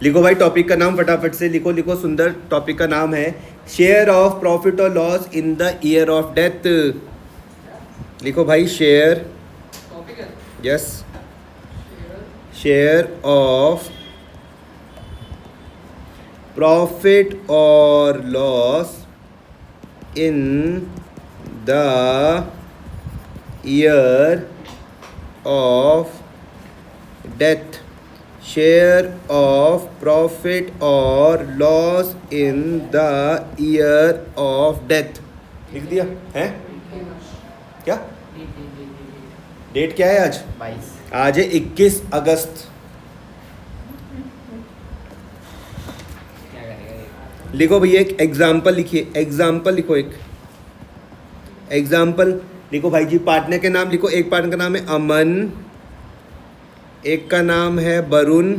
लिखो भाई टॉपिक का नाम फटाफट से लिखो लिखो, सुंदर टॉपिक का नाम है शेयर ऑफ प्रॉफिट और loss in the year of death. लिखो भाई share, yes, share of profit और loss in the year of death. Share of profit और loss in the year of death. लिख दिया है क्या? डेट क्या है आज? 22। आज है 21 अगस्त। क्या करेगा? लिखो भैया एक एग्जाम्पल लिखिए, एग्जाम्पल लिखो, एक एग्जाम्पल लिखो भाई जी। पार्टनर के नाम लिखो, एक पार्टनर का नाम है अमन, एक का नाम है वरुण,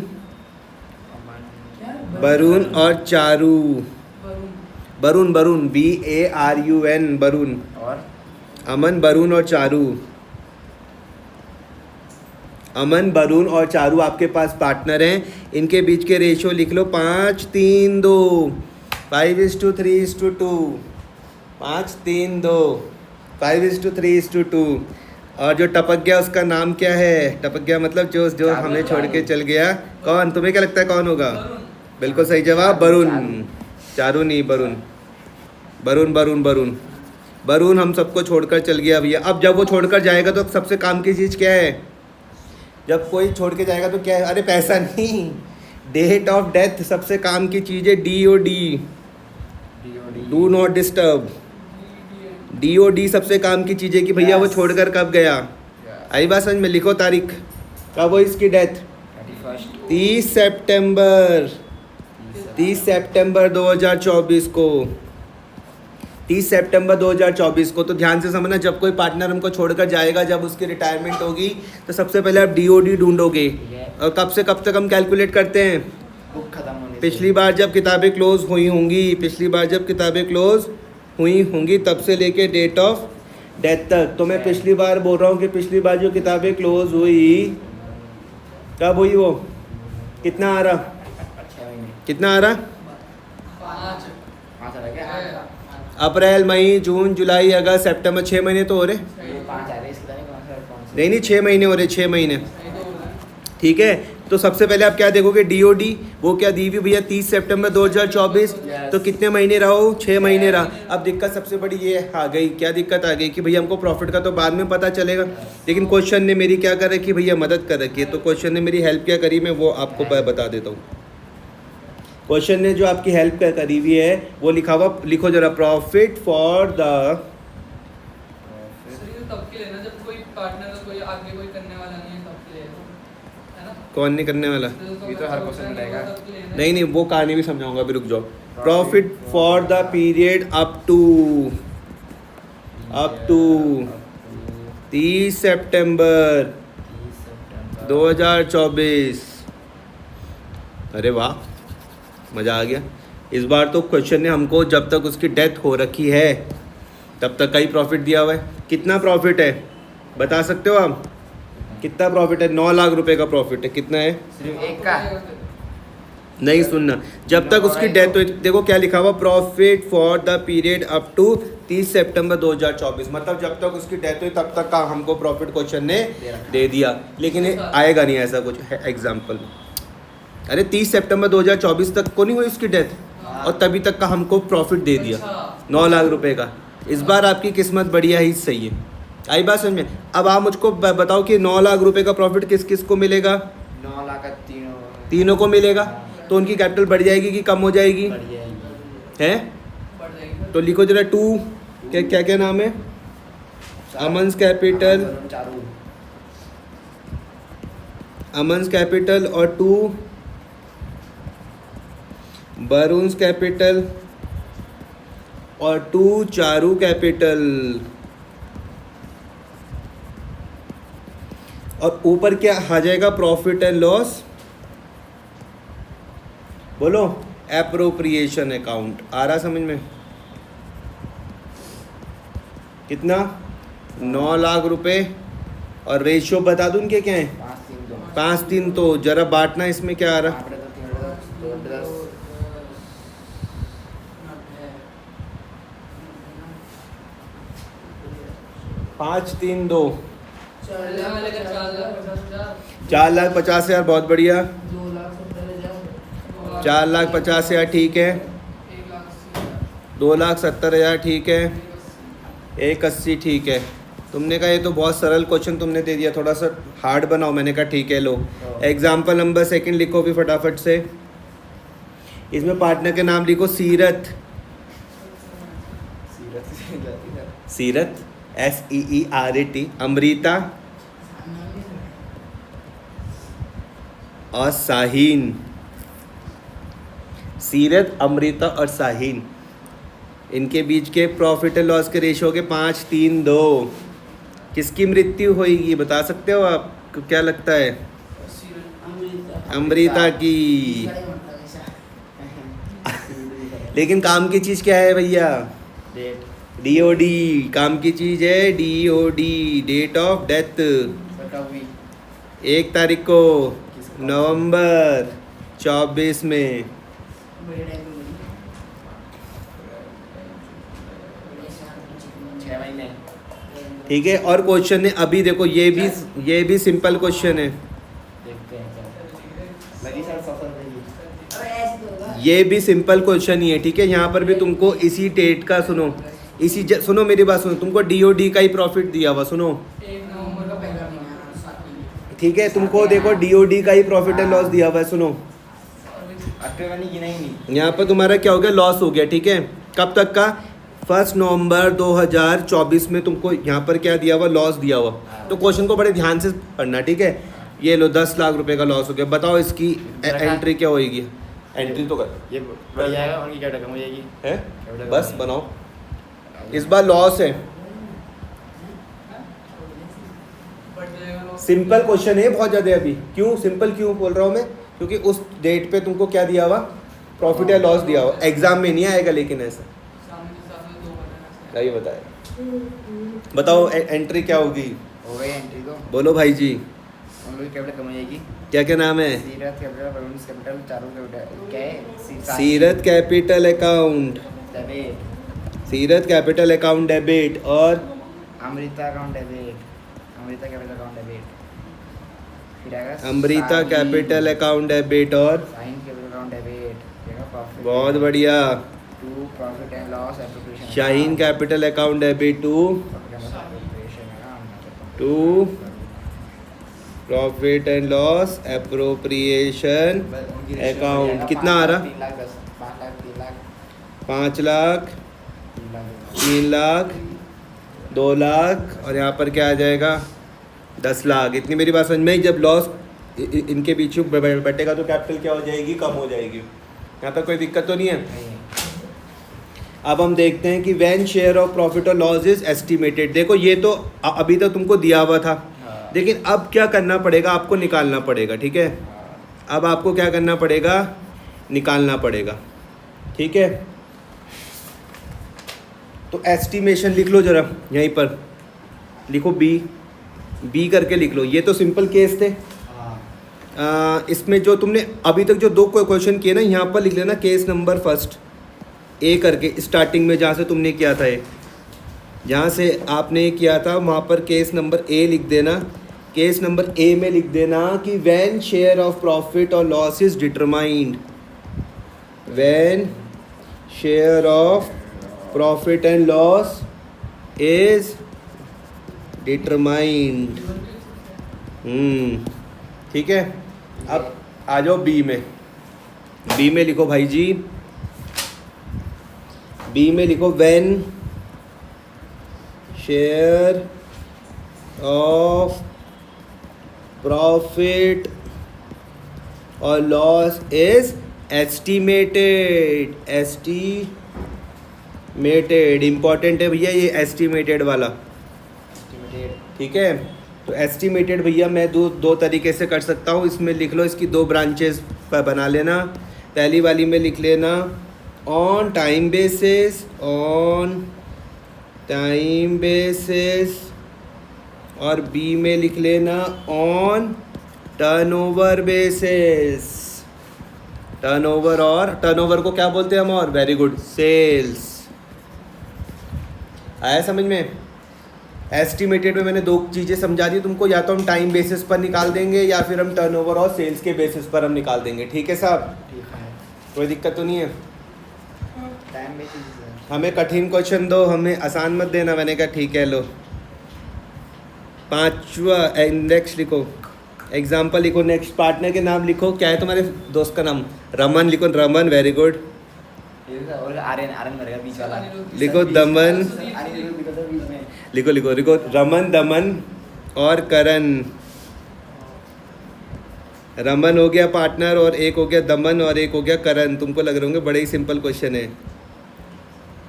वरुण और चारू। वरुण, वरुण VARUN, वरुण। और अमन, वरुण और चारू। अमन, वरुण और चारू आपके पास पार्टनर हैं। इनके बीच के रेशियो लिख लो 5-3-2, 5:3:2, 5-3-2, 5:3:2। और जो टपक गया उसका नाम क्या है? टपक गया मतलब जो हमें छोड़ के चल गया। कौन? तुम्हें क्या लगता है कौन होगा? बिल्कुल सही जवाब, वरुण। चारू नहीं, वरुण, वरुण, वरुण, वरुण, वरुण हम सबको छोड़कर चल गया भैया। अब जब वो छोड़कर जाएगा तो सबसे काम की चीज़ क्या है? जब कोई छोड़ के जाएगा तो क्या है? अरे पैसा नहीं, डेट ऑफ डेथ सबसे काम की चीज़ है। DOD, do not disturb. DOD सबसे काम की चीज़ है कि भैया वो छोड़कर कब गया। आई बात समझ में? लिखो तारीख, कब हुई इसकी डेथ? 30 सितंबर, 30 सितंबर 2024 को, 30 सितंबर 2024 को। तो ध्यान से समझना, जब कोई पार्टनर हमको छोड़कर जाएगा, जब उसकी रिटायरमेंट होगी, तो सबसे पहले आप DOD ढूंढोगे। और कब से कब तक हम कैलकुलेट करते हैं? बुक खत्म होने पिछली बार जब किताबें क्लोज हुई होंगी, पिछली बार जब किताबें क्लोज हुई होंगी तब से लेके डेट ऑफ डेथ तक। तो मैं पिछली बार बोल रहा हूँ कि पिछली बार जो किताबें क्लोज हुई कब हुई? वो कितना आ रहा? 6 महीने। कितना आ रहा? 5 आ रहा क्या? अप्रैल, मई, जून, जुलाई, अगस्त, सितंबर। 6 महीने तो हो रहे। ये 5 आ रहे, इसके नहीं 5 नहीं नहीं, 6 महीने हो रहे, 6 महीने। ठीक है, तो सबसे पहले आप क्या देखोगे? DOD। वो क्या दी हुई भैया? 30 सितंबर 2024। तो कितने महीने रहा हो? 6 महीने रहा। अब दिक्कत सबसे बड़ी ये आ गई, क्या दिक्कत आ गई कि भैया हमको प्रॉफिट का तो बाद में पता चलेगा, लेकिन क्वेश्चन ने मेरी क्या कर रखी भैया? मदद कर रखी है। तो क्वेश्चन ने मेरी हेल्प क्या करी, मैं वो आपको बता देता हूँ। क्वेश्चन ने जो आपकी हेल्प क्या करी हुई है वो लिखा हुआ, लिखो जरा, प्रॉफिट फॉर द, तब के लेना जब कोई पार्टनर कोई आगे कोई करने वाला नहीं है, तब के लेना है ना। कौन नहीं करने वाला? ये तो हर क्वेश्चन में रहेगा। नहीं नहीं, वो कहानी भी समझाऊंगा, अभी रुक जाओ। Profit for the period up to 30 September 2024। अरे वाह, मज़ा आ गया। इस बार तो क्वेश्चन ने हमको जब तक उसकी डेथ हो रखी है तब तक का ही प्रॉफिट दिया हुआ है। कितना प्रॉफिट है बता सकते हो आप? कितना प्रॉफिट है? 9 लाख रुपए का प्रॉफिट है। कितना है? सिर्फ एक का। नहीं सुनना, जब तक उसकी डेथ हुई, देखो क्या लिखा हुआ, profit for the period up to 30 September 2024। मतलब जब तक उसकी डेथ हुई तब तक का हमको प्रॉफिट क्वेश्चन ने दे दिया, लेकिन ये आएगा नहीं ऐसा कुछ है एग्जाम्पल। अरे 30 सितंबर 2024 तक को नहीं हुई उसकी डेथ, और तभी तक का हमको प्रॉफिट दे दिया 9 लाख रुपए का। इस बार आपकी किस्मत बढ़िया ही सही है। आई बात समझ में? अब आप मुझको बताओ कि 9 लाख रुपए का प्रॉफिट किस किस को मिलेगा? 9 लाख का तीनों को मिलेगा। तो उनकी कैपिटल बढ़ जाएगी कि कम हो जाएगी? बढ़ जाएगी। है? बढ़ जाएगी। तो लिखो जरा 2, क्या क्या क्या नाम है? अमन्स कैपिटल, चारू। अमन्स कैपिटल और 2 वरुण्स कैपिटल और 2 चारू कैपिटल। और ऊपर क्या आ जाएगा? Profit and loss. बोलो, एप्रोप्रिएशन अकाउंट। आ रहा समझ में? कितना? 9 लाख रुपए। और रेशियो बता दूं उनके क्या है? 5-3-2। 5-3। तो जरा बांटना, इसमें क्या आ रहा? 5 3 2 पहले वाले का 4,50,000 4,50,000 बहुत बढ़िया। 4,50,000 ठीक है। 2,70,000 ठीक है। 1,80 ठीक है। तुमने कहा ये तो बहुत सरल क्वेश्चन तुमने दे दिया, थोड़ा सा हार्ड बनाओ। मैंने कहा ठीक है, लो एग्जाम्पल नंबर सेकंड लिखो भी फटाफट से। इसमें पार्टनर के नाम लिखो सीरत। सीरत SEERAT, अमृता और साहीन। सीरत, अमृता और साहीन, इनके बीच के प्रॉफिट एंड लॉस के रेशियो के 5 3 2। किसकी मृत्यु होगी बता सकते हो आपको क्या लगता है? अमृता की। लेकिन काम की चीज़ क्या है भैया? Date DOD। काम की चीज़ है DOD, डेट ऑफ डेथ। कब हुई? 1 तारीख को नवंबर 24 में। 6 महीने। ठीक है, और क्वेश्चन है अभी देखो, ये भी सिंपल क्वेश्चन है। देखते हैं क्या लगी सर सफर लगी। ये भी सिंपल क्वेश्चन ही है। ठीक है, यहाँ पर भी तुमको इसी डेट का सुनो, सुनो मेरी बात सुनो, तुमको DOD का ही प्रॉफिट दिया हुआ, सुनो 1 नवंबर का पहला महीना। ठीक है। तुमको देखो DOD का ही प्रॉफिट एंड लॉस दिया हुआ है, सुनो। अक्टूबर नहीं गिना ही नहीं। यहाँ पर तुम्हारा क्या हो गया? लॉस हो गया। ठीक है, कब तक का? 1 नवंबर 2024 में तुमको यहाँ पर क्या दिया हुआ? लॉस दिया हुआ। तो क्वेश्चन को बड़े ध्यान से पढ़ना। ठीक है, ये लो 10 लाख रुपए का लॉस हो गया। बताओ इसकी एंट्री क्या होएगी? एंट्री तो कर ये बढ़ जाएगा, उनकी क्या रकम हो जाएगी? है, बस बनाओ। इस बार लॉस है। बढ़ जाएगा लॉस। सिंपल क्वेश्चन है बहुत ज़्यादा अभी। क्यों सिंपल क्यों बोल रहा हूँ मैं? क्योंकि उस डेट पे तुमको क्या दिया हुआ? प्रॉफिट या लॉस दिया हुआ। एग्जाम में नहीं आएगा लेकिन ऐसा सामने के साथ में 2 बताना। क्या ये बताएगा? बताओ एंट्री क्या होगी? हो गई एंट्री तो। बोलो भाई जी, उन लोग की कैपिटल कम हो जाएगी। क्या क्या नाम है? सीरत कैपिटल, वरुण कैपिटल, चारों कैपिटल क्या है? Seerat capital account, debit. Seerat capital account debit, और Amrita account debit, Amrita capital account debit. फिर आएगा Amrita Sahil, capital account debit, और साहिल कैपिटल अकाउंट डेबिट। देखा प्रॉफिट। बहुत बढ़िया, to profit and loss appropriation. Shaheen capital account debit to profit and loss appropriation account. कितना आ रहा? 3 लाख 10 5 लाख 3 लाख 5 लाख 3 लाख 2 लाख, और यहाँ पर क्या आ जाएगा? 10 लाख। इतनी मेरी बात समझ में आई? जब लॉस इनके पीछे बटेगा तो कैपिटल क्या हो जाएगी? कम हो जाएगी। यहाँ पर कोई दिक्कत तो नहीं है? अब हम देखते हैं कि व्हेन शेयर ऑफ प्रॉफिट और लॉस इज एस्टिमेटेड। देखो ये तो अभी तक तुमको दिया हुआ था, लेकिन अब क्या करना पड़ेगा? आपको निकालना पड़ेगा। ठीक है, अब आपको क्या करना पड़ेगा? निकालना पड़ेगा। ठीक है, तो एस्टिमेशन लिख लो जरा, यहीं पर लिखो बी करके लिख लो। ये तो सिंपल केस थे। इसमें जो तुमने अभी तक जो 2 क्वेश्चन किए ना, यहाँ पर लिख लेना केस नंबर फर्स्ट ए करके, स्टार्टिंग में जहाँ से तुमने किया था, जहाँ से आपने किया था वहाँ पर केस नंबर ए लिख देना। केस नंबर ए में लिख देना कि व्हेन शेयर ऑफ प्रॉफिट और loss is determined, when share of profit and loss is determined. ठीक है, अब आ जाओ बी में। बी में लिखो भाई जी, बी में लिखो व्हेन शेयर ऑफ प्रॉफिट और loss is estimated. Estimated important है भैया, ये एस्टिमेटेड वाला। ठीक है, तो एस्टिमेटेड भैया मैं दो तरीके से कर सकता हूँ। इसमें लिख लो, इसकी 2 ब्रांचेस पर बना लेना। पहली वाली में लिख लेना on time basis, on time basis, और बी में लिख लेना ऑन टर्नओवर बेसिस। टर्नओवर, और टर्नओवर को क्या बोलते हैं हम? और वेरी गुड, सेल्स। आया समझ में? एस्टिमेटेड में मैंने दो चीज़ें समझा दी तुमको, या तो हम टाइम बेसिस पर निकाल देंगे या फिर हम टर्नओवर और सेल्स के बेसिस पर हम निकाल देंगे। ठीक है साहब, ठीक है। कोई दिक्कत तो नहीं है? टाइम बेसिस है। हमें कठिन क्वेश्चन दो, हमें आसान मत देना। मैंने कहा ठीक है, लो 5वां इंडेक्स लिखो, एग्जाम्पल लिखो, नेक्स्ट पार्टनर के नाम लिखो। क्या है तुम्हारे दोस्त का नाम? रमन लिखो, रमन, वेरी गुड। और आर्यन, आर्यन मरेगा बीच वाला। लिखो दमन, आर्यन लिखो तो बीच में। लिखो लिखो लिखो, रमन, दमन और करण। रमन हो गया पार्टनर और एक हो गया दमन और एक हो गया करण। तुमको लग रहे होंगे बड़े ही सिंपल क्वेश्चन है।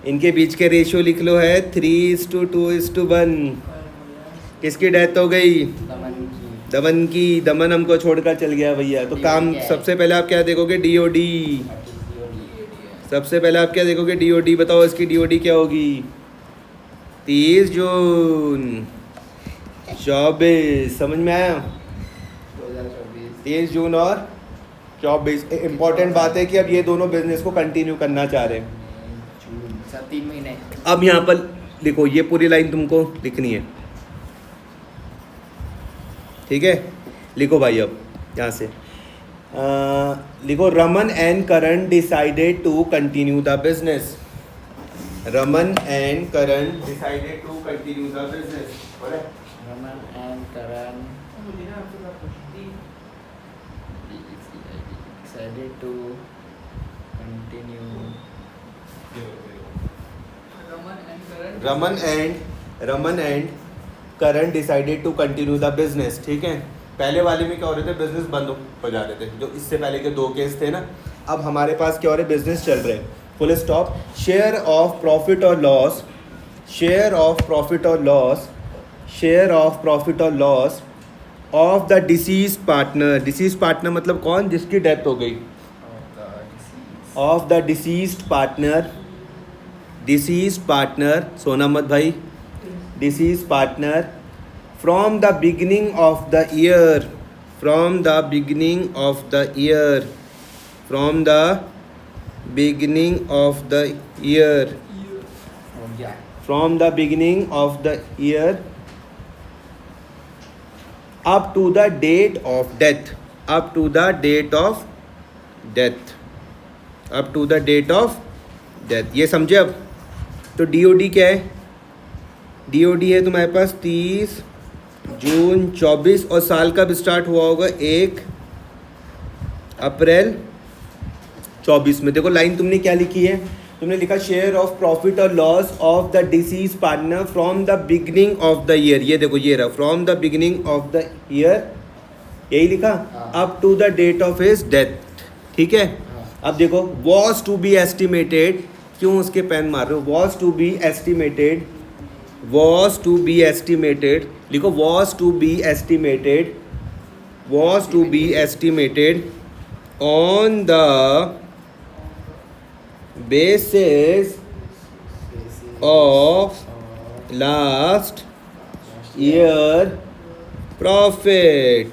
इनके बीच के रेशियो लिख लो है 3:2:1। किसकी डेथ हो गई? दमन की। दमन की। दमन हमको छोड़कर चल गया भैया। तो काम सबसे पहले आप क्या देखोगे? डीओडी। सबसे पहले आप क्या देखोगे? डीओडी। बताओ इसकी डीओडी क्या होगी? 30 जून 24। समझ में आया? 2024। 30 जून और 24। इम्पॉर्टेंट बात है कि अब ये दोनों बिजनेस को कंटिन्यू करना चाह रहे हैं। जून सर 3 महीने। अब यहाँ पर लिखो, ये पूरी लाइन तुमको लिखनी है, ठीक है? लिखो भाई अब यहाँ से लिखो, Raman and Karan decided to continue the business. Raman and Karan decided to continue the business. Raman and Karan decided to continue. Raman and Karan decided to continue the business. ठीक है, पहले वाले में क्या हो रहे थे? बिजनेस बंद हो जा रहे थे, जो इससे पहले के 2 केस थे ना। अब हमारे पास क्या हो रहे? बिजनेस चल रहे हैं। Full stop. Share of profit और लॉस, शेयर ऑफ प्रॉफिट और लॉस, शेयर ऑफ प्रॉफिट और loss of the deceased partner. Disease partner मतलब कौन? जिसकी डेथ हो गई। Of the deceased partner, disease partner, सोना मत भाई, disease partner from the beginning of the year, from the beginning of the year, from the beginning of the year, हो गया। From the beginning of the year up to the date of death, up to the date of death, up to the date of death। ये समझे अब? तो DOD क्या है? DOD है तुम्हारे पास 30 जून 24 और साल कब स्टार्ट हुआ होगा? 1 अप्रैल 24 में। देखो लाइन तुमने क्या लिखी है? तुमने लिखा शेयर ऑफ प्रॉफिट और loss of the deceased partner from the beginning of the year. ये देखो, ये रहा, from the beginning of the year, यही लिखा, up to the date of his death. ठीक है, अब देखो, वॉज टू बी एस्टिमेटेड, क्यों उसके पेन मार रहे हो? Was to be estimated, was to be estimated, लिखो was to be estimated, was to be estimated on the basis of last year profit।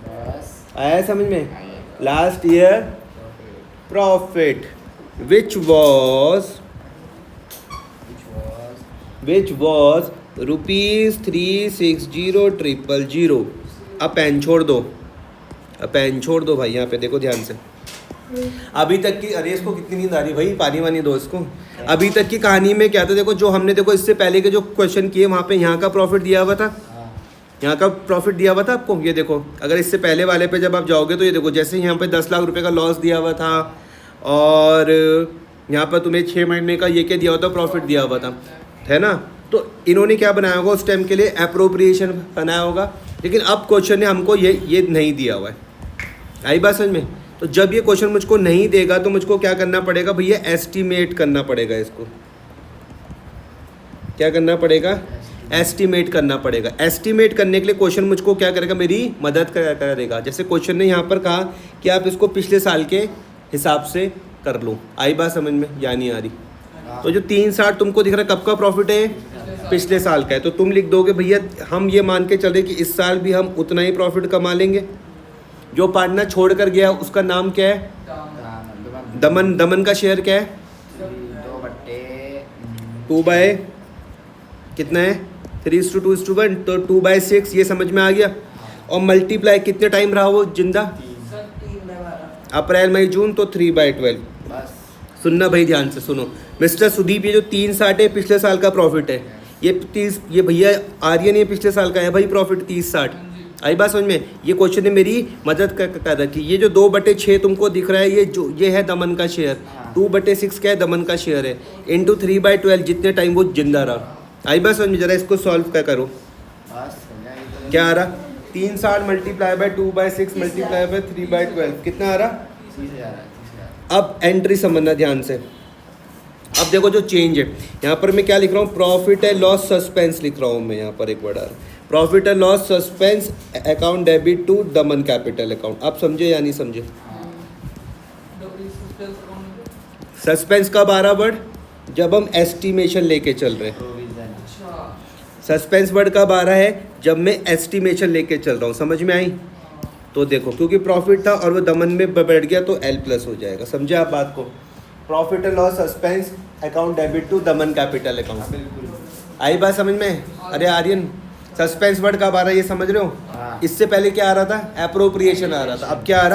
बस आया समझ में? Last year profit which was rupees 360,000। अब पेन छोड़ दो, अब पेन छोड़ दो भाई। यहाँ पे देखो ध्यान से, अभी तक की, अरे इसको कितनी नींद आ रही भाई, पानी वानी दो इसको। अभी तक की कहानी में क्या था? देखो, जो हमने देखो इससे पहले के जो क्वेश्चन किए, वहाँ पे यहाँ का प्रॉफिट दिया हुआ था, यहाँ का प्रॉफिट दिया हुआ था आपको। ये देखो, अगर इससे पहले वाले पे जब आप जाओगे तो ये देखो, जैसे यहाँ पे 10 लाख रुपए का लॉस दिया हुआ था और यहाँ पर तुम्हें 6 महीने का ये क्या दिया हुआ था? प्रॉफिट दिया हुआ था, है ना? तो इन्होंने क्या बनाया होगा उस टाइम के लिए? अप्रोप्रिएशन बनाया होगा। लेकिन अब क्वेश्चन ने हमको ये नहीं दिया हुआ है। आई बात समझ में? तो जब ये क्वेश्चन मुझको नहीं देगा तो मुझको क्या करना पड़ेगा भैया? एस्टिमेट करना पड़ेगा इसको। क्या करना पड़ेगा? एस्टिमेट करना पड़ेगा। एस्टिमेट करने के लिए क्वेश्चन मुझको क्या करेगा? मेरी मदद करेगा। जैसे क्वेश्चन ने यहाँ पर कहा कि आप इसको पिछले साल के हिसाब से कर लो। आई बात समझ में या नहीं आ रही? तो जो 360 तुमको दिख रहा है, कब का प्रॉफिट है? पिछले साल का है। तो तुम लिख दोगे भैया, हम ये मान के चले कि इस साल भी हम उतना ही प्रॉफिट कमा लेंगे। जो पार्टनर छोड़ कर गया उसका नाम क्या है? दमन। दमन का शेयर क्या है? 2/2 2 बाय कितना है? 3:2:1 तो 2/6 ये समझ में आ गया। और मल्टीप्लाई कितने टाइम रहा वो जिंदा? सर 3/12 अप्रैल मई जून तो 3/12। बस सुनना भाई ध्यान से सुनो मिस्टर सुदीप, ये जो 360 है पिछले साल का प्रॉफिट है। ये 30, ये भैया आर्यन ये पिछले साल का है भाई प्रॉफिट 30-60। आई बात समझ में? ये क्वेश्चन ने मेरी मदद कर रखी। ये जो 2/6 तुमको दिख रहा है ये है दमन का शेयर। 2/6 क्या है? दमन का शेयर है। इंटू 3/12 जितने टाइम वो जिंदा रहा। आई बात समझ में? जरा इसको सॉल्व क्या करो, बस हो गया, ये तो क्या आ रहा? 360 मल्टीप्लाई बाय 2/6 मल्टीप्लाई बाय 3/12 कितना आ रहा? 30,000 है, 30,000। अब एंट्री समझना ध्यान से। अब देखो जो चेंज है यहाँ पर मैं क्या लिख रहा हूँ, प्रॉफिट एंड लॉस सस्पेंस लिख रहा हूँ मैं यहाँ पर एक बड़ा profit and loss suspense account debit to Daman capital account. आप समझे या नहीं समझे? सस्पेंस कब आ रहा वर्ड? जब हम एस्टिमेशन लेके चल रहे हैं। प्रोविजन। अच्छा सस्पेंस वर्ड कब आ रहा है? जब मैं एस्टिमेशन लेके चल रहा हूँ। समझ में आई? तो देखो क्योंकि प्रॉफिट था और वो दमन में बैठ गया तो एल प्लस हो जाएगा। समझे आप बात को? Profit and loss suspense account debit to Daman capital account. बिल्कुल। आई बात समझ में? अरे आर्यन सस्पेंस वर्ड कब आ रहा है ये समझ रहे हो? हाँ। इससे पहले क्या आ रहा था? एप्रोप्रिएशन आ रहा था। अब क्या आ रहा?